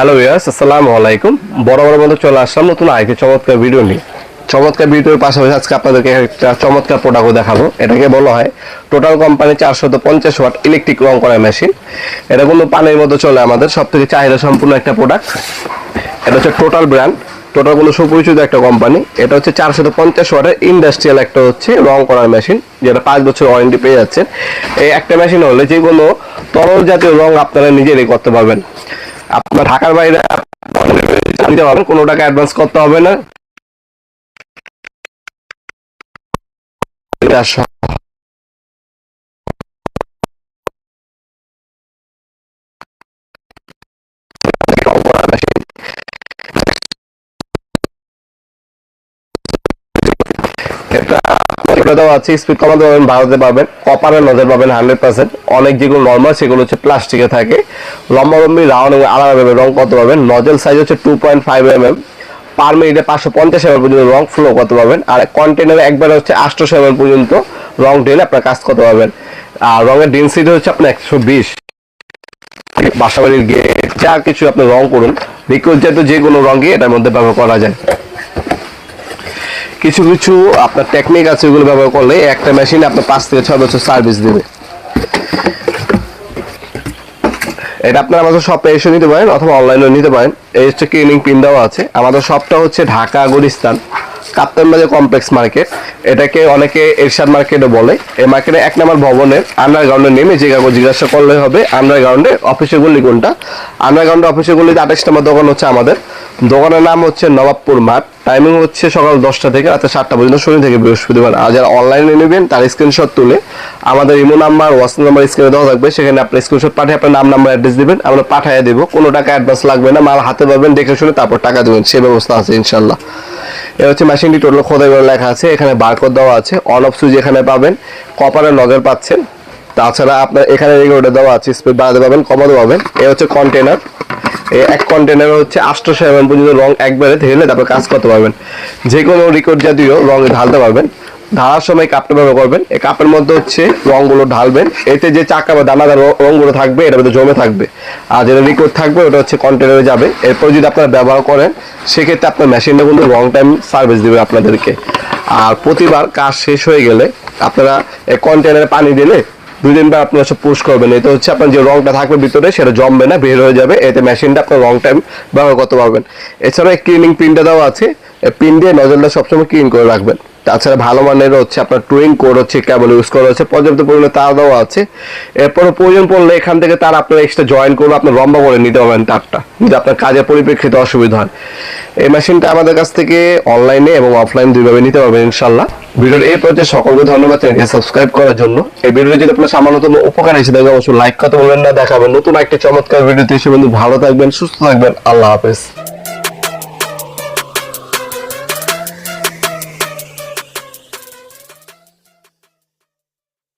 Hello viewers, আসসালামু আলাইকুম। বড় মতো চলে আসলাম নতুন আরেকটি চমৎকার ভিডিও নিয়ে। চমৎকার ভিডিওর পাশাপাশি আজকে আপনাদেরকে একটা চমৎকার প্রোডাক্টও দেখাবো। এটাকে বলা হয় টোটাল কোম্পানি 450 ওয়াট ইলেকট্রিক রং করা মেশিন। এটা কোনো পানির মধ্যে চলে, আমাদের সব থেকে চাহিদা সম্পূর্ণ একটা প্রোডাক্ট। এটা হচ্ছে টোটাল ব্র্যান্ড, টোটাল কোনো সুপরিচিত একটা কোম্পানি। এটা হচ্ছে 450 ওয়াটের ইন্ডাস্ট্রিয়াল একটা হচ্ছে রং করার মেশিন, যেটা 5 বছর ওয়ারেন্টি পেয়ে যাচ্ছেন। এই একটা মেশিন হলে যে কোনো তরল জাতীয় রং আপনারা নিজেরাই করতে পারবেন। আপনার ঢাকার বাইরে নিতে পারবেন, কোনো টাকা অ্যাডভান্স করতে হবে না। এটা দেওয়া আছে, স্পিড কমাতে পারবেন, বাড়াতে পারবেন। কপারের নজর পাবেন 100%। অনেক যেগুলো নর্মাল সেগুলো হচ্ছে প্লাস্টিকে থাকে। লম্বালম্বি রাউন্ড এবং আলাদাভাবে রং করতে পারবেন। নজল সাইজ হচ্ছে 2.5 mm। পার মিনিটে 550 ml পর্যন্ত রং ফ্লো করতে পারবেন। আর কন্টেনারে একবারে হচ্ছে 800 ml পর্যন্ত রং ঢেলে আপনার কাজ করতে পারবেন। আর রঙের ডেন্সিটি হচ্ছে আপনার 120। বাসাবাড়ির গেট যা কিছু আপনি রং করুন, লিকুইড জাতীয় যে কোনো রঙই এটার মধ্যে ব্যবহার করা যায়। কিছু কিছু আপনার টেকনিক আছে, ওগুলো ব্যবহার করলে একটা মেশিনে আপনার 5 থেকে 6 বছর সার্ভিস দেবে। এটা আপনার আমাদের শপে এসে নিতে পারেন অথবা অনলাইনে নিতে পারেন। এই হচ্ছে ক্লিনিং পিন দেওয়া আছে। আমাদের শপটা হচ্ছে ঢাকা গুলিস্তান কাপ্তান বাজার কমপ্লেক্স মার্কেট। এটাকে অনেকে এরশাদ মার্কেটও বলে। এই মার্কেটে 1 নম্বর ভবনের আন্ডারগ্রাউন্ডে নেমে যে কাগজ জিজ্ঞাসা করলে হবে আন্ডারগ্রাউন্ডে অফিসের গলি কোনটা। আন্ডারগ্রাউন্ডে অফিসের গলিতে 28 নম্বর দোকান হচ্ছে আমাদের। দোকানের নাম হচ্ছে নবাবপুর মাঠ। টাইমিং হচ্ছে সকাল 10টা থেকে রাতে 7টা পর্যন্ত, শনি থেকে বৃহস্পতিবার। আর যারা অনলাইনে নেবেন তার স্ক্রিনশট তুলে আমাদের ইমো নাম্বার, হোয়াটসঅ্যাপ নাম্বার স্ক্রিনে দেওয়া থাকবে, সেখানে আপনি স্ক্রিনশট পাঠিয়ে আপনার নাম, নাম্বার, অ্যাড্রেস দিবেন, আমরা পাঠিয়ে দেবো। কোনো টাকা অ্যাডভান্স লাগবে না, মাল হাতে পাবেন, দেখে শুনে তারপর টাকা দেবেন, সে ব্যবস্থা আছে ইনশাল্লাহ। এ হচ্ছে মেশিনটি টোটাল খোদাই করে লেখা আছে, এখানে বারকোড দেওয়া আছে। অন অফ সুইচ এখানে পাবেন, কপারের নজর পাচ্ছেন। তাছাড়া আপনার এখানে রেগুলেটর দেওয়া আছে, স্পিড বাড়াতে পাবেন, কমাতে পাবেন। এ হচ্ছে কন্টেনার। এই এক কন্টেনারে হচ্ছে 800 ml পর্যন্ত রং একবারে ঢেলে তারপর কাজ করতে পারবেন। যে কোনো লিকুইড জাতীয় রং ঢালতে পারবেন। ঢালার সময় কাপটা ব্যবহার করবেন। এই কাপের মধ্যে হচ্ছে রংগুলো ঢালবেন। এতে যে চাকা বা দানাদার রংগুলো থাকবে এটার মধ্যে জমে থাকবে, আর যেটা লিকুইড থাকবে ওটা হচ্ছে কন্টেনারে যাবে। এরপর যদি আপনারা ব্যবহার করেন সেক্ষেত্রে আপনার মেশিনটা কিন্তু লং টাইম সার্ভিস দেবে আপনাদেরকে। আর প্রতিবার কাজ শেষ হয়ে গেলে আপনারা এই কন্টেনারে পানি দিলে 2 দিন পর আপনারা সব পুশ করবেন। এতে হচ্ছে আপনার যে রংটা থাকবে ভিতরে সেটা জমবে না, বের হয়ে যাবে। এতে মেশিনটা আপনার লং টাইম ব্যবহার করতে পারবেন। এছাড়া ক্লিনিং পিনটা দেওয়া আছে, পিন দিয়ে নজলটা সবসময় ক্লিন করে রাখবেন। তাছাড়া ভালো মানের হচ্ছে আপনার টুইং কোড হচ্ছে কেবল ইউজ করা হচ্ছে, পর্যাপ্ত পরিমাণে তার দেওয়া আছে। এরপরে প্রয়োজন পড়লে এখান থেকে তার আপনারা এক্সট্রা জয়েন করবে, আপনার লম্বা করে নিতে পারবেন তারটা, যদি আপনার কাজের পরিপ্রেক্ষিতে অসুবিধা হয়। এই মেশিনটা আমাদের কাছ থেকে অনলাইনে এবং অফলাইন দুইভাবে নিতে পারবেন ইনশাল্লাহ। ভিডিওর এই পর্যায়ে সকলকে ধন্যবাদ চ্যানেলকে সাবস্ক্রাইব করার জন্য। এই ভিডিওটি যদি আপনার সামান্যতম উপকার এসে থাকে অবশ্যই লাইক করতে বলবেন না। দেখাবেন নতুন একটা চমৎকার ভিডিওতে। এসে বন্ধু ভালো থাকবেন, সুস্থ থাকবেন, আল্লাহ হাফেজ।